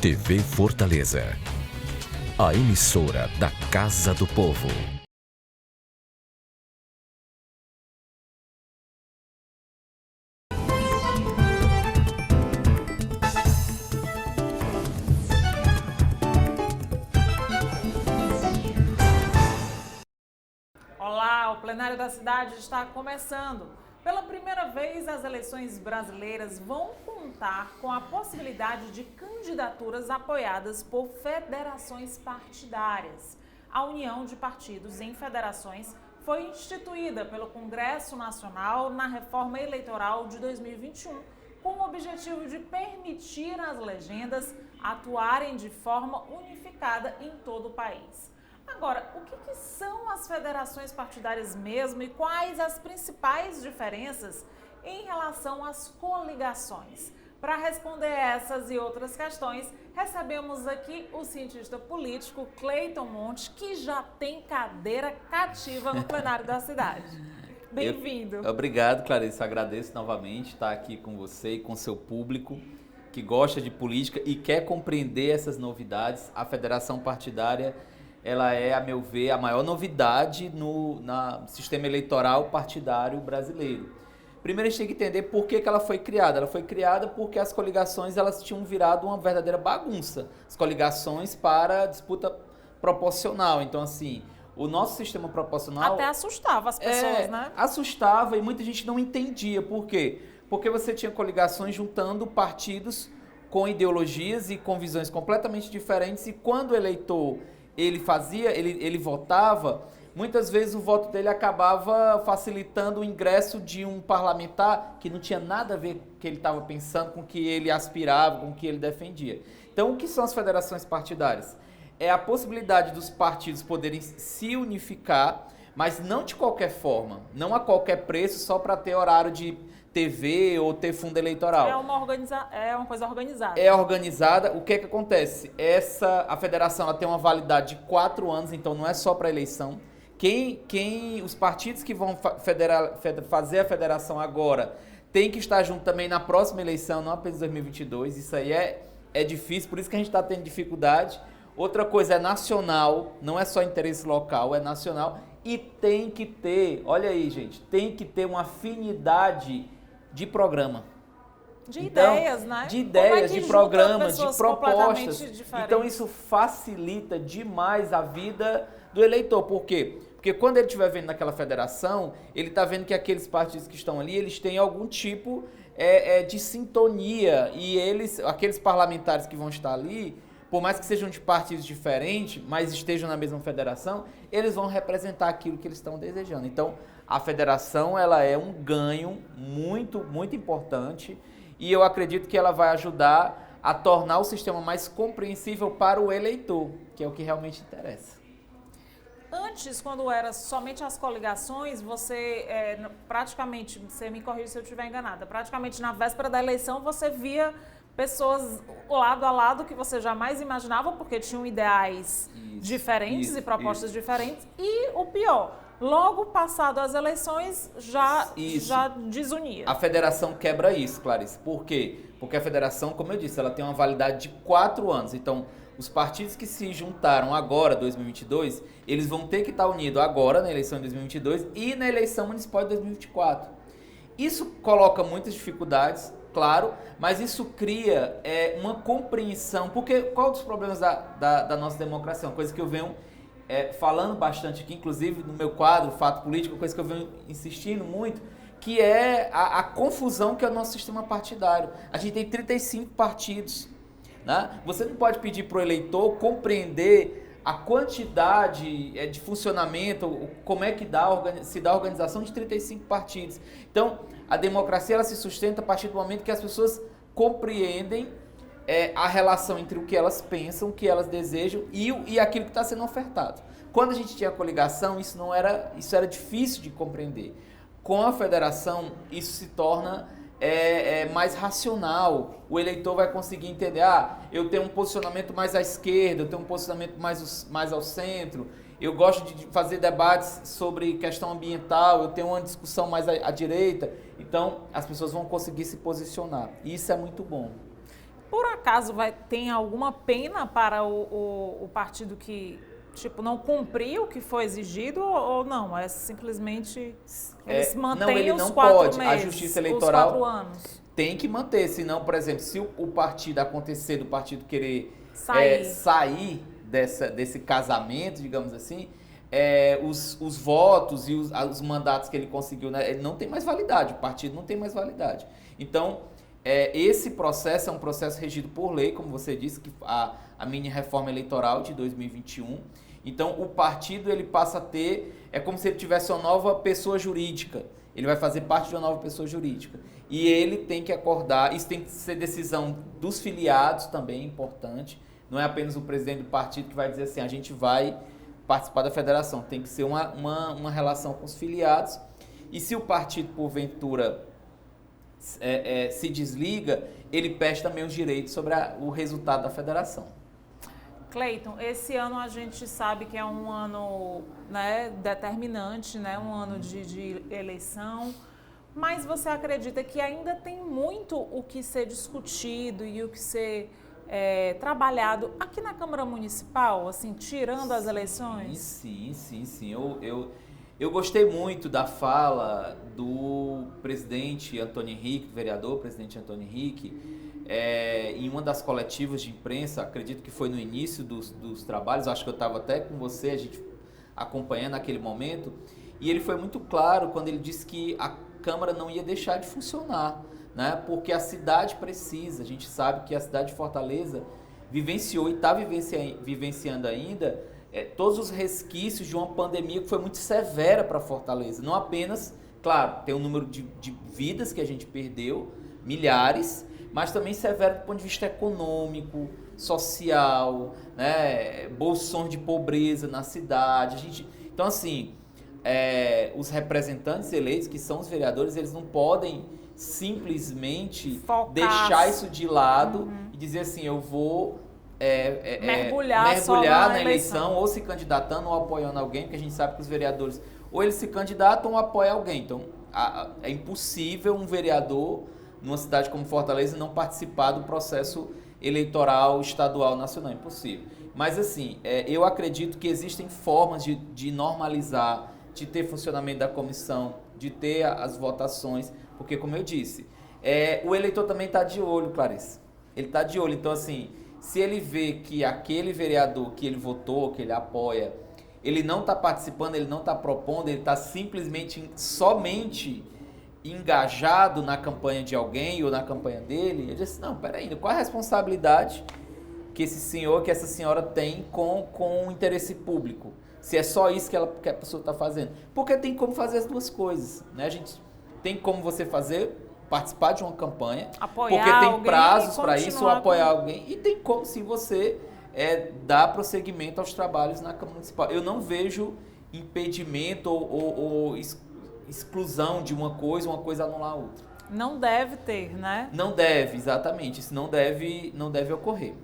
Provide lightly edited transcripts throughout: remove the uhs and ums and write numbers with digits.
TV Fortaleza, a emissora da Casa do Povo. Olá, o plenário da cidade está começando. Pela primeira vez, as eleições brasileiras vão contar com a possibilidade de candidaturas apoiadas por federações partidárias. A união de partidos em federações foi instituída pelo Congresso Nacional na reforma eleitoral de 2021, com o objetivo de permitir às legendas atuarem de forma unificada em todo o país. Agora, o que são as federações partidárias mesmo e quais as principais diferenças em relação às coligações? Para responder essas e outras questões, recebemos aqui o cientista político Cleiton Monte, que já tem cadeira cativa no plenário da cidade. Bem-vindo. Obrigado, Clarice. Agradeço novamente estar aqui com você e com seu público que gosta de política e quer compreender essas novidades. A federação partidária, ela é, a meu ver, a maior novidade no sistema eleitoral partidário brasileiro. Primeiro a gente tem que entender por que ela foi criada. Ela foi criada porque as coligações elas tinham virado uma verdadeira bagunça. As coligações para disputa proporcional. Então, assim, o nosso sistema proporcional... Até assustava as pessoas, né? Assustava e muita gente não entendia. Por quê? Porque você tinha coligações juntando partidos com ideologias e com visões completamente diferentes. E quando o eleitor... ele votava, muitas vezes o voto dele acabava facilitando o ingresso de um parlamentar que não tinha nada a ver com o que ele estava pensando, com o que ele aspirava, com o que ele defendia. Então, o que são as federações partidárias? É a possibilidade dos partidos poderem se unificar, mas não de qualquer forma, não a qualquer preço, só para ter horário de TV ou ter fundo eleitoral. É uma coisa organizada. É organizada. O que é que acontece? A federação ela tem uma validade de 4 anos, então não é só para eleição. Os partidos que vão fazer a federação agora tem que estar junto também na próxima eleição, não apenas em 2022. Isso aí é difícil, por isso que a gente está tendo dificuldade. Outra coisa é nacional, não é só interesse local, é nacional. E tem que ter, olha aí, gente, tem que ter uma afinidade de programa. Ideias, né? De ideias, de programas, de propostas. Diferentes. Então isso facilita demais a vida do eleitor. Por quê? Porque quando ele estiver vendo naquela federação, ele está vendo que aqueles partidos que estão ali, eles têm algum tipo de sintonia. E aqueles parlamentares que vão estar ali, por mais que sejam de partidos diferentes, mas estejam na mesma federação, eles vão representar aquilo que eles estão desejando. Então, a federação ela é um ganho muito, muito importante e eu acredito que ela vai ajudar a tornar o sistema mais compreensível para o eleitor, que é o que realmente interessa. Antes, quando era somente as coligações, você praticamente, você me corrija se eu estiver enganada, praticamente na véspera da eleição você via pessoas lado a lado que você jamais imaginava, porque tinham ideais diferentes e propostas diferentes. E o pior, logo passado as eleições, já desunia. A federação quebra isso, Clarice. Por quê? Porque a federação, como eu disse, ela tem uma validade de 4 anos. Então, os partidos que se juntaram agora, 2022, eles vão ter que estar unidos agora na eleição de 2022 e na eleição municipal de 2024. Isso coloca muitas dificuldades, claro, mas isso cria uma compreensão, porque qual dos problemas da nossa democracia? Uma coisa que eu venho falando bastante aqui, inclusive no meu quadro, Fato Político, uma coisa que eu venho insistindo muito, que é a confusão que é o nosso sistema partidário. A gente tem 35 partidos, né? Você não pode pedir para o eleitor compreender a quantidade de funcionamento, como é que se dá a organização de 35 partidos. Então, a democracia ela se sustenta a partir do momento que as pessoas compreendem a relação entre o que elas pensam, o que elas desejam e aquilo que está sendo ofertado. Quando a gente tinha coligação, isso era difícil de compreender. Com a federação, isso se torna mais racional. O eleitor vai conseguir entender, eu tenho um posicionamento mais à esquerda, eu tenho um posicionamento mais ao centro, eu gosto de fazer debates sobre questão ambiental, eu tenho uma discussão mais à direita. Então, as pessoas vão conseguir se posicionar. E isso é muito bom. Por acaso tem alguma pena para o partido que não cumpriu o que foi exigido ou não? É simplesmente eles mantêm ele os não 4 pode. meses, A Justiça Eleitoral os 4 anos. Tem que manter, senão, por exemplo, se o partido acontecer do partido querer Sair desse casamento, digamos assim, os votos e os mandatos que ele conseguiu, né, ele não tem mais validade, o partido não tem mais validade. Então, esse processo é um processo regido por lei, como você disse, que a mini reforma eleitoral de 2021. Então, o partido ele passa a ter, é como se ele tivesse uma nova pessoa jurídica. Ele vai fazer parte de uma nova pessoa jurídica. E ele tem que acordar, isso tem que ser decisão dos filiados também, é importante. Não é apenas o presidente do partido que vai dizer assim, a gente vai participar da federação. Tem que ser uma relação com os filiados. E se o partido, porventura, se desliga, ele perde também os direitos sobre o resultado da federação. Cleiton, esse ano a gente sabe que é um ano, né, determinante, né, um ano de eleição, mas você acredita que ainda tem muito o que ser discutido e o que ser trabalhado aqui na Câmara Municipal, assim, tirando as eleições? Sim. Eu gostei muito da fala do presidente Antônio Henrique, do vereador presidente Antônio Henrique, em uma das coletivas de imprensa, acredito que foi no início dos trabalhos, acho que eu estava até com você, a gente acompanhando aquele momento, e ele foi muito claro quando ele disse que a Câmara não ia deixar de funcionar, né? Porque a cidade precisa, a gente sabe que a cidade de Fortaleza vivenciou e está vivenciando ainda todos os resquícios de uma pandemia que foi muito severa para Fortaleza, não apenas, claro, tem um número de vidas que a gente perdeu, milhares, mas também severo do ponto de vista econômico, social, né, bolsões de pobreza na cidade. Então, assim, os representantes eleitos, que são os vereadores, eles não podem simplesmente deixar isso de lado e dizer assim, eu vou mergulhar na eleição, ou se candidatando ou apoiando alguém, porque a gente sabe que os vereadores, ou eles se candidatam ou apoiam alguém. Então, é impossível um vereador numa cidade como Fortaleza não participar do processo eleitoral estadual, nacional, impossível. Mas assim, eu acredito que existem formas de normalizar, de ter funcionamento da comissão, de ter as votações, porque como eu disse, o eleitor também está de olho, Clarice. Ele está de olho, então assim, se ele vê que aquele vereador que ele votou, que ele apoia, ele não está participando, ele não está propondo, ele está simplesmente, somente engajado na campanha de alguém ou na campanha dele, ele diz, não, peraí, qual é a responsabilidade que esse senhor, que essa senhora tem com o interesse público? Se é só isso que a pessoa está fazendo. Porque tem como fazer as duas coisas, né? A gente tem como você participar de uma campanha, apoiar porque tem alguém, prazos para isso, ou apoiar alguém, e tem como sim você dar prosseguimento aos trabalhos na Câmara Municipal. Eu não vejo impedimento ou exclusão de uma coisa anular a outra. Não deve ter, né? Não deve, exatamente. Isso não deve ocorrer.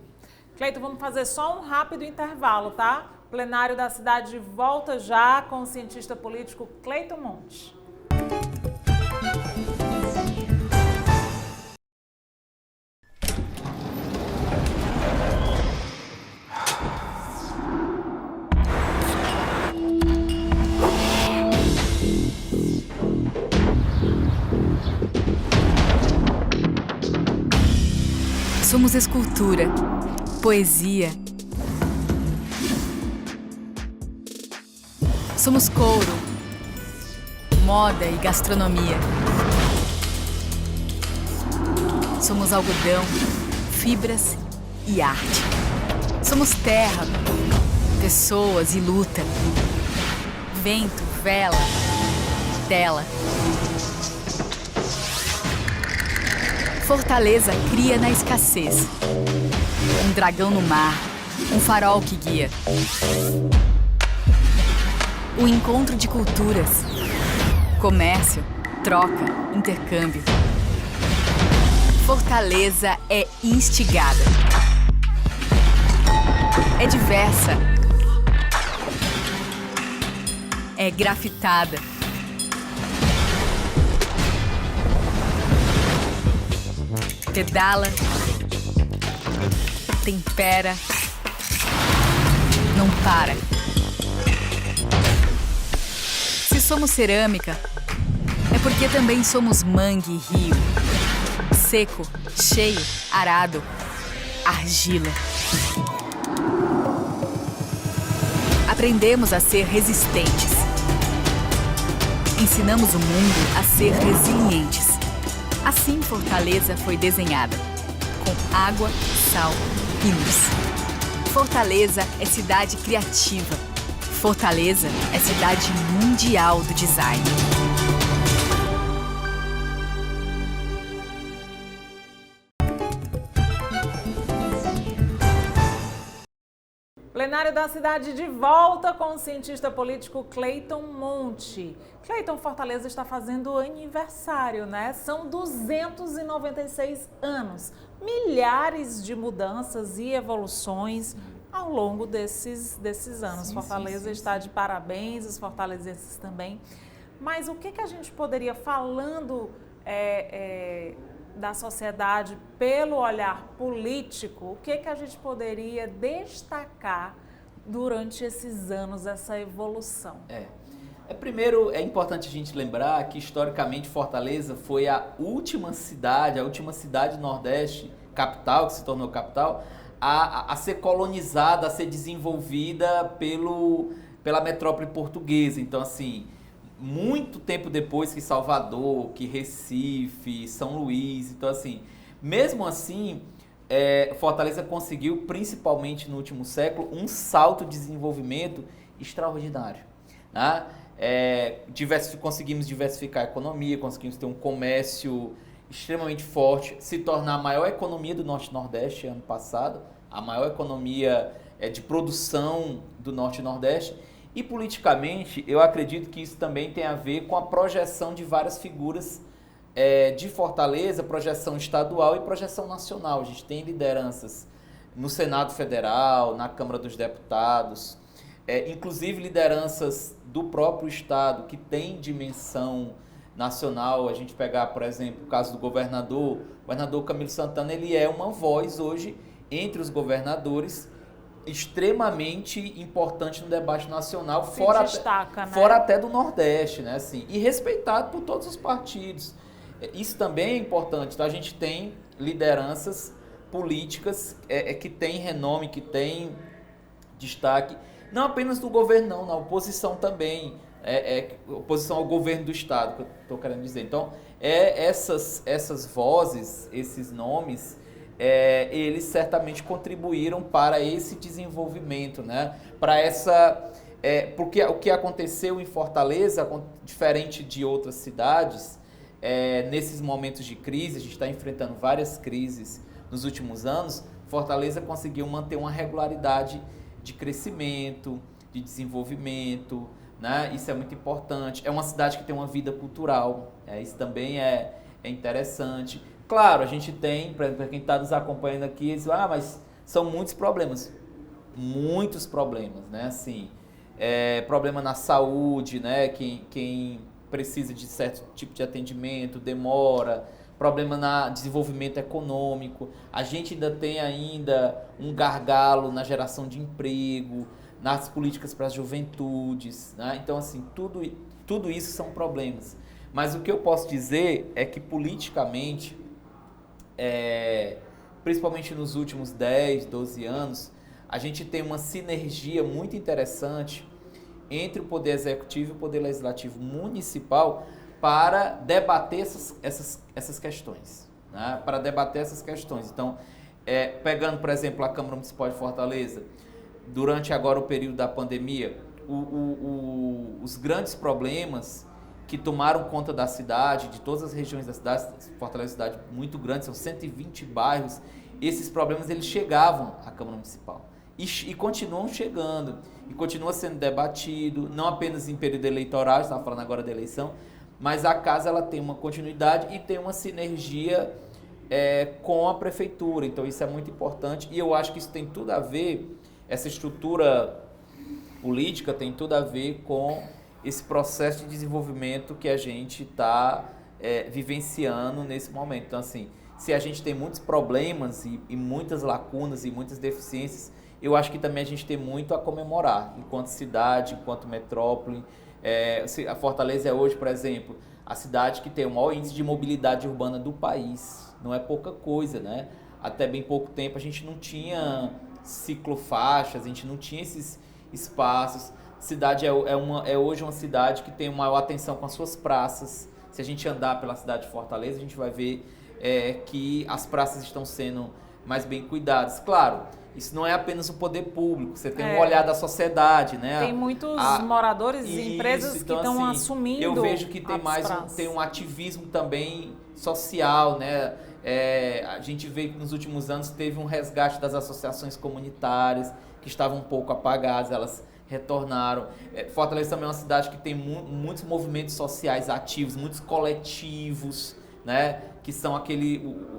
Cleiton, vamos fazer só um rápido intervalo, tá? Plenário da cidade volta já com o cientista político Cleiton Monte. Somos escultura, poesia. Somos couro, moda e gastronomia. Somos algodão, fibras e arte. Somos terra, pessoas e luta. Vento, vela, tela. Fortaleza cria na escassez. Um dragão no mar, um farol que guia. O encontro de culturas. Comércio, troca, intercâmbio. Fortaleza é instigada. É diversa. É grafitada. Pedala, tempera, não para. Se somos cerâmica, é porque também somos mangue e rio. Seco, cheio, arado, argila. Aprendemos a ser resistentes. Ensinamos o mundo a ser resilientes. Assim Fortaleza foi desenhada, com água, sal e luz. Fortaleza é cidade criativa. Fortaleza é cidade mundial do design. Plenário da cidade de volta com o cientista político Cleiton Monte. Cleiton, Fortaleza está fazendo aniversário, né? São 296 anos. Milhares de mudanças e evoluções ao longo desses anos. Sim, Fortaleza está de parabéns, os fortalezenses também. Mas o que a gente poderia, falando da sociedade pelo olhar político, o que a gente poderia destacar durante esses anos, essa evolução? Primeiro, é importante a gente lembrar que, historicamente, Fortaleza foi a última cidade Nordeste, capital, que se tornou capital, a ser colonizada, a ser desenvolvida pela metrópole portuguesa. Então, assim, muito tempo depois que Salvador, que Recife, São Luís. Então, assim, mesmo assim, Fortaleza conseguiu, principalmente no último século, um salto de desenvolvimento extraordinário, né? Conseguimos diversificar a economia, conseguimos ter um comércio extremamente forte, se tornar a maior economia do Norte-Nordeste ano passado, a maior economia de produção do Norte-Nordeste. E politicamente, eu acredito que isso também tem a ver com a projeção de várias figuras de Fortaleza, projeção estadual e projeção nacional. A gente tem lideranças no Senado Federal, na Câmara dos Deputados, inclusive lideranças do próprio Estado que tem dimensão nacional. A gente pegar, por exemplo, o caso do governador Camilo Santana, ele é uma voz hoje entre os governadores extremamente importante no debate nacional, fora até do Nordeste, né? Assim, e respeitado por todos os partidos. Isso também é importante. Então, a gente tem lideranças políticas que têm renome, que têm destaque, não apenas do governo, não, na oposição também, oposição ao governo do Estado, que eu estou querendo dizer. Então, essas vozes, esses nomes, eles certamente contribuíram para esse desenvolvimento, né? Para porque o que aconteceu em Fortaleza, diferente de outras cidades, nesses momentos de crise, a gente está enfrentando várias crises nos últimos anos, Fortaleza conseguiu manter uma regularidade de crescimento, de desenvolvimento, né? Isso é muito importante. É uma cidade que tem uma vida cultural, isso também é interessante. Claro, a gente tem, para quem está nos acompanhando aqui, eles falam, mas são muitos problemas, né? Assim, problema na saúde, né? Quem precisa de certo tipo de atendimento, demora, problema no desenvolvimento econômico, a gente ainda tem um gargalo na geração de emprego, nas políticas para as juventudes, né? Então, assim, tudo isso são problemas. Mas o que eu posso dizer é que politicamente, principalmente nos últimos 10, 12 anos, a gente tem uma sinergia muito interessante entre o Poder Executivo e o Poder Legislativo Municipal para debater essas questões, né? Para debater essas questões. Então, pegando, por exemplo, a Câmara Municipal de Fortaleza, durante agora o período da pandemia, os grandes problemas que tomaram conta da cidade, de todas as regiões da cidade, Fortaleza é uma cidade muito grande, são 120 bairros, esses problemas eles chegavam à Câmara Municipal e continuam chegando, e continua sendo debatido, não apenas em período eleitoral, estava falando agora da eleição, mas a casa ela tem uma continuidade e tem uma sinergia com a prefeitura, então isso é muito importante e eu acho que isso tem tudo a ver, essa estrutura política tem tudo a ver com esse processo de desenvolvimento que a gente está vivenciando nesse momento. Então, assim, se a gente tem muitos problemas e muitas lacunas e muitas deficiências, eu acho que também a gente tem muito a comemorar, enquanto cidade, enquanto metrópole. A Fortaleza é hoje, por exemplo, a cidade que tem o maior índice de mobilidade urbana do país. Não é pouca coisa, né? Até bem pouco tempo a gente não tinha ciclofaixas, a gente não tinha esses espaços. A cidade é hoje uma cidade que tem uma maior atenção com as suas praças. Se a gente andar pela cidade de Fortaleza, a gente vai ver que as praças estão sendo mais bem cuidadas. Claro, isso não é apenas o poder público, você tem um olhar da sociedade, né? Tem muitos moradores e empresas então, que estão assim, assumindo. Eu vejo que tem tem um ativismo também social, né? A gente vê que nos últimos anos teve um resgate das associações comunitárias que estavam um pouco apagadas, elas retornaram. Fortaleza também é uma cidade que tem muitos movimentos sociais ativos, muitos coletivos, né? Que são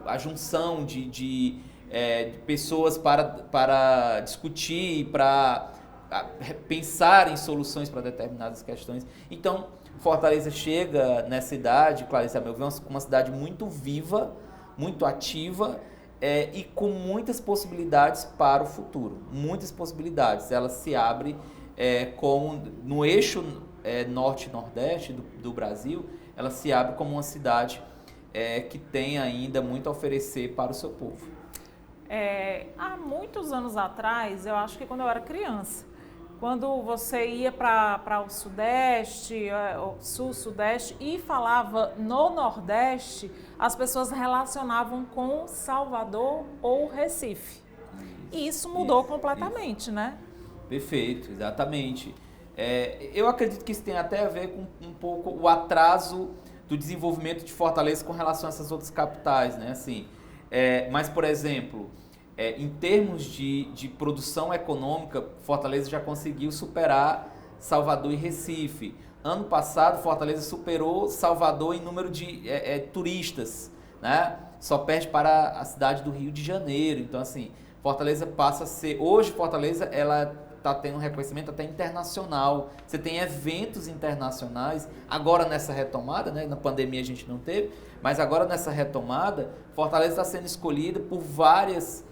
a junção de pessoas para discutir, para pensar em soluções para determinadas questões. Então, Fortaleza chega nessa idade, Clarice, a meu ver, uma cidade muito viva, muito ativa e com muitas possibilidades para o futuro. Muitas possibilidades. Ela se abre no eixo norte e nordeste do Brasil, ela se abre como uma cidade que tem ainda muito a oferecer para o seu povo. Há muitos anos atrás, eu acho que quando eu era criança, quando você ia para o Sudeste, o Sul, Sudeste e falava no Nordeste, as pessoas relacionavam com Salvador ou Recife. E isso mudou completamente, né? Perfeito, exatamente. Eu acredito que isso tem até a ver com um pouco o atraso do desenvolvimento de Fortaleza com relação a essas outras capitais, né? Assim, mas, por exemplo, em termos de produção econômica, Fortaleza já conseguiu superar Salvador e Recife. Ano passado, Fortaleza superou Salvador em número de turistas, né? Só perde para a cidade do Rio de Janeiro. Então, assim, Fortaleza passa a ser... Hoje, Fortaleza, ela está tendo um reconhecimento até internacional. Você tem eventos internacionais. Agora, nessa retomada, né? Na pandemia a gente não teve, mas agora nessa retomada, Fortaleza está sendo escolhida por várias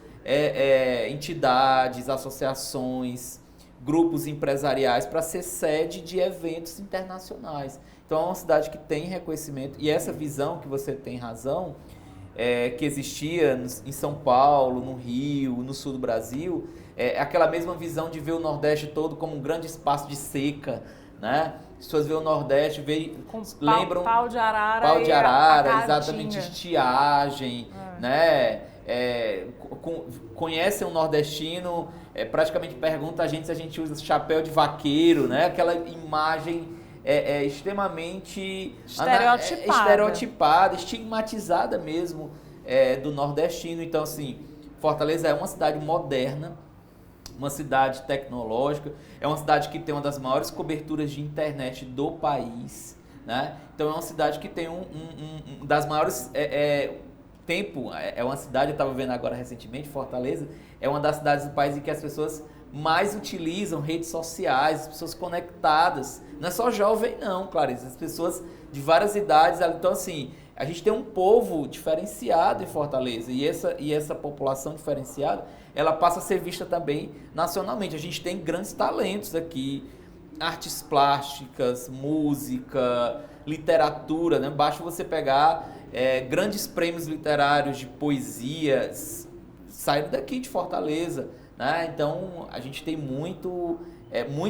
entidades, associações, grupos empresariais para ser sede de eventos internacionais. Então é uma cidade que tem reconhecimento e essa visão que você tem razão, que existia em São Paulo, no Rio, no sul do Brasil, aquela mesma visão de ver o Nordeste todo como um grande espaço de seca, né? As pessoas veem o Nordeste, lembram pau de arara, a exatamente, estiagem, né? Conhecem um nordestino, praticamente pergunta a gente se a gente usa chapéu de vaqueiro, né? Aquela imagem extremamente estereotipada, estigmatizada mesmo do nordestino. Então, assim, Fortaleza é uma cidade moderna, uma cidade tecnológica, é uma cidade que tem uma das maiores coberturas de internet do país, né? Então, é uma cidade que tem um das maiores... é uma cidade, eu estava vendo agora recentemente, Fortaleza, é uma das cidades do país em que as pessoas mais utilizam redes sociais, as pessoas conectadas. Não é só jovem não, Clarice, as pessoas de várias idades. Então, assim, a gente tem um povo diferenciado em Fortaleza e essa população diferenciada, ela passa a ser vista também nacionalmente. A gente tem grandes talentos aqui, artes plásticas, música, literatura, né? Basta você pegar grandes prêmios literários de poesias saíram daqui de Fortaleza, né? Então a gente tem muito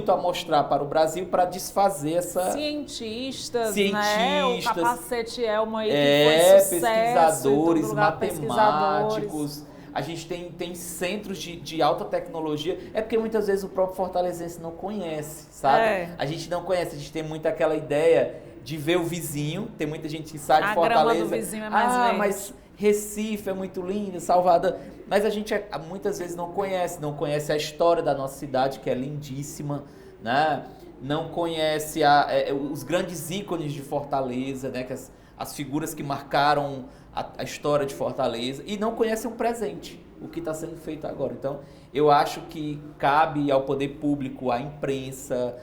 a mostrar para o Brasil para desfazer essa... Cientistas, né? O Capacete Elmo aí que foi sucesso, pesquisadores, matemáticos. A gente tem centros de alta tecnologia. É porque muitas vezes o próprio fortalezense não conhece, sabe? A gente não conhece, a gente tem muito aquela ideia de ver o vizinho. Tem muita gente que sai de Fortaleza. A grama do vizinho é mais verde. Mas Recife é muito lindo, Salvador. Mas a gente muitas vezes não conhece a história da nossa cidade, que é lindíssima, né? Não conhece os grandes ícones de Fortaleza, né? Que as figuras que marcaram a história de Fortaleza, e não conhecem o presente, o que está sendo feito agora. Então, eu acho que cabe ao poder público, à imprensa,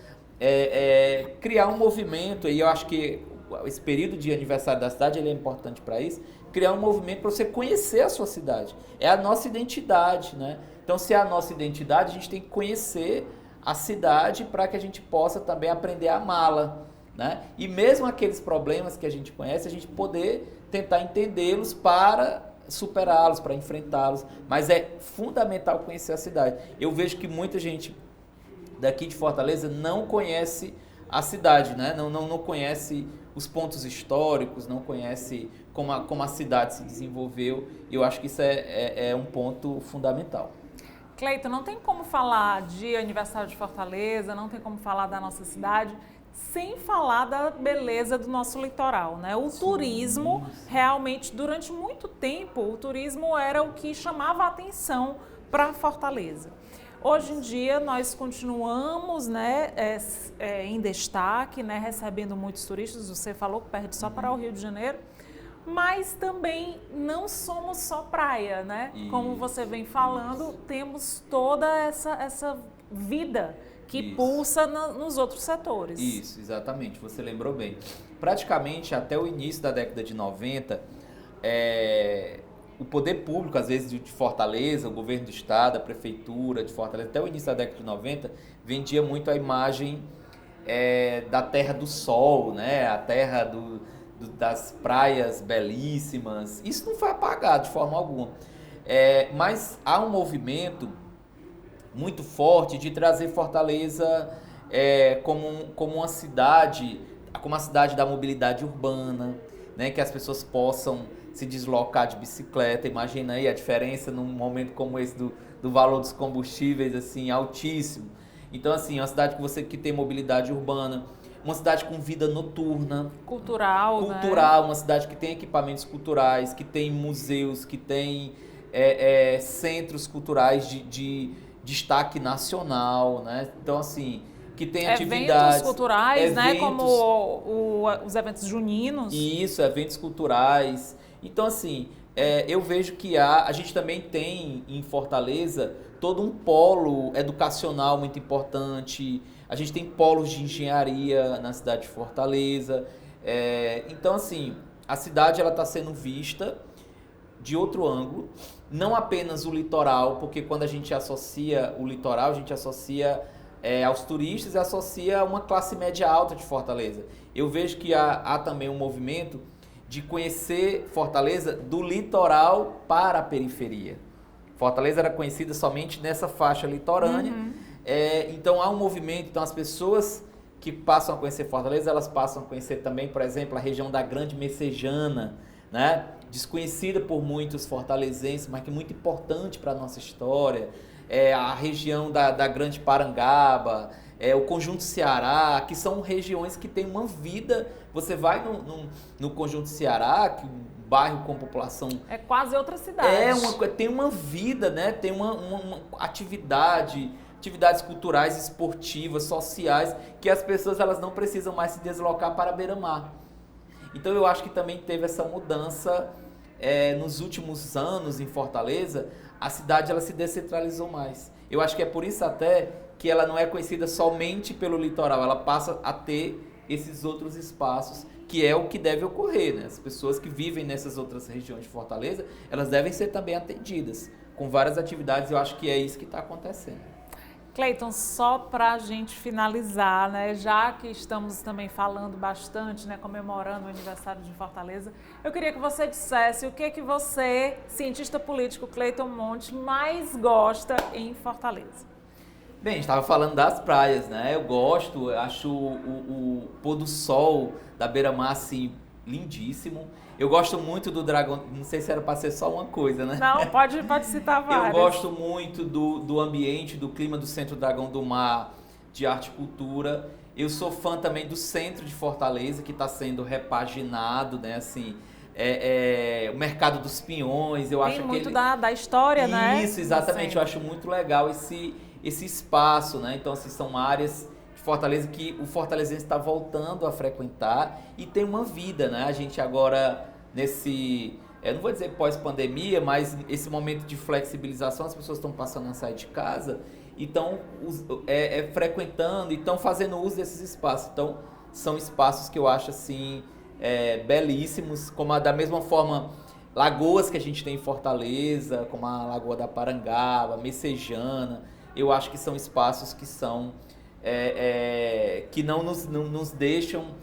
criar um movimento, e eu acho que esse período de aniversário da cidade ele é importante para isso, criar um movimento para você conhecer a sua cidade. É a nossa identidade, né? Então, se é a nossa identidade, a gente tem que conhecer a cidade para que a gente possa também aprender a amá-la, né? E mesmo aqueles problemas que a gente conhece, a gente poder tentar entendê-los para superá-los, para enfrentá-los. Mas é fundamental conhecer a cidade. Eu vejo que muita gente daqui de Fortaleza não conhece a cidade, né? Não conhece os pontos históricos, não conhece como a cidade se desenvolveu. E eu acho que isso é um ponto fundamental. Cleiton, não tem como falar de aniversário de Fortaleza, não tem como falar da nossa cidade sem falar da beleza do nosso litoral, né? O turismo, realmente, durante muito tempo, o turismo era o que chamava a atenção para Fortaleza. Hoje em dia, nós continuamos, né, em destaque, né, recebendo muitos turistas, você falou que perde só para o Rio de Janeiro, mas também não somos só praia, né? Como você vem falando, temos toda essa vida que pulsa nos outros setores. Isso, exatamente, você lembrou bem. Praticamente até o início da década de 90, o poder público, às vezes de Fortaleza, o governo do estado, a prefeitura de Fortaleza, até o início da década de 90, vendia muito a imagem da Terra do Sol, né? A terra das praias belíssimas. Isso não foi apagado de forma alguma. Mas há um movimento muito forte de trazer Fortaleza como uma cidade da mobilidade urbana, né? Que as pessoas possam se deslocar de bicicleta. Imagina aí a diferença num momento como esse do valor dos combustíveis, assim, altíssimo. Então, assim, uma cidade que tem mobilidade urbana, uma cidade com vida noturna. Cultural, né? Uma cidade que tem equipamentos culturais, que tem museus, que tem centros culturais de destaque nacional, né? Então, assim, que tem atividades... Eventos culturais, né? Como os eventos juninos. Isso, eventos culturais. Então, assim, eu vejo que a gente também tem em Fortaleza todo um polo educacional muito importante. A gente tem polos de engenharia na cidade de Fortaleza. Então, assim, a cidade está sendo vista de outro ângulo, não apenas o litoral, porque quando a gente associa o litoral, a gente associa aos turistas e associa uma classe média alta de Fortaleza. Eu vejo que há também um movimento de conhecer Fortaleza do litoral para a periferia. Fortaleza era conhecida somente nessa faixa litorânea. Então há um movimento, então as pessoas que passam a conhecer Fortaleza, elas passam a conhecer também, por exemplo, a região da Grande Messejana, né? Desconhecida por muitos fortalezenses, mas que é muito importante para a nossa história. A região da Grande Parangaba, o Conjunto Ceará, que são regiões que têm uma vida. Você vai no Conjunto Ceará, que é um bairro com população... É quase outra cidade. Tem uma vida, né? Tem uma atividades culturais, esportivas, sociais, que as pessoas elas não precisam mais se deslocar para a beira-mar. Então eu acho que também teve essa mudança nos últimos anos em Fortaleza. A cidade ela se descentralizou mais. Eu acho que é por isso até que ela não é conhecida somente pelo litoral, ela passa a ter esses outros espaços, que é o que deve ocorrer, né? As pessoas que vivem nessas outras regiões de Fortaleza, elas devem ser também atendidas com várias atividades. Eu acho que é isso que está acontecendo. Cleiton, só para a gente finalizar, né, já que estamos também falando bastante, né, comemorando o aniversário de Fortaleza, eu queria que você dissesse o que você, cientista político Cleiton Monte, mais gosta em Fortaleza. Bem, a gente estava falando das praias, né? Eu acho o pôr do sol da beira-mar, assim, lindíssimo. Eu gosto muito do Dragão, não sei se era para ser só uma coisa, né? Não, pode citar várias. Eu gosto muito do ambiente, do clima do Centro Dragão do Mar, de arte e cultura. Eu sou fã também do centro de Fortaleza, que está sendo repaginado, né? Assim, o Mercado dos Pinhões, eu acho que muito da história, né? Isso, exatamente. Eu acho muito legal esse espaço, né? Então, assim, são áreas de Fortaleza que o fortalezense está voltando a frequentar e tem uma vida, né? A gente agora, não vou dizer pós-pandemia, mas esse momento de flexibilização, as pessoas estão passando a sair de casa e estão frequentando e estão fazendo uso desses espaços. Então, são espaços que eu acho, assim, belíssimos, como da mesma forma lagoas que a gente tem em Fortaleza, como a Lagoa da Parangaba, Messejana, eu acho que são espaços que são que não nos deixam,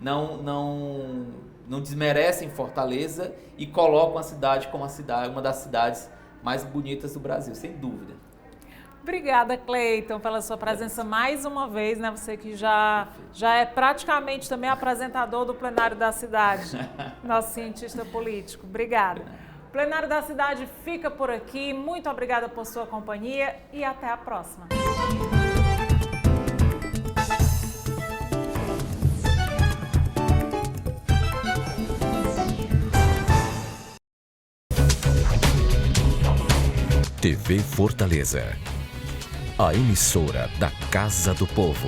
não desmerecem Fortaleza e colocam a cidade como uma das cidades mais bonitas do Brasil, sem dúvida. Obrigada, Cleiton, pela sua presença mais uma vez, né? Você que já é praticamente também apresentador do Plenário da Cidade, nosso cientista político. Obrigada. O Plenário da Cidade fica por aqui. Muito obrigada por sua companhia e até a próxima. TV Fortaleza, a emissora da Casa do Povo.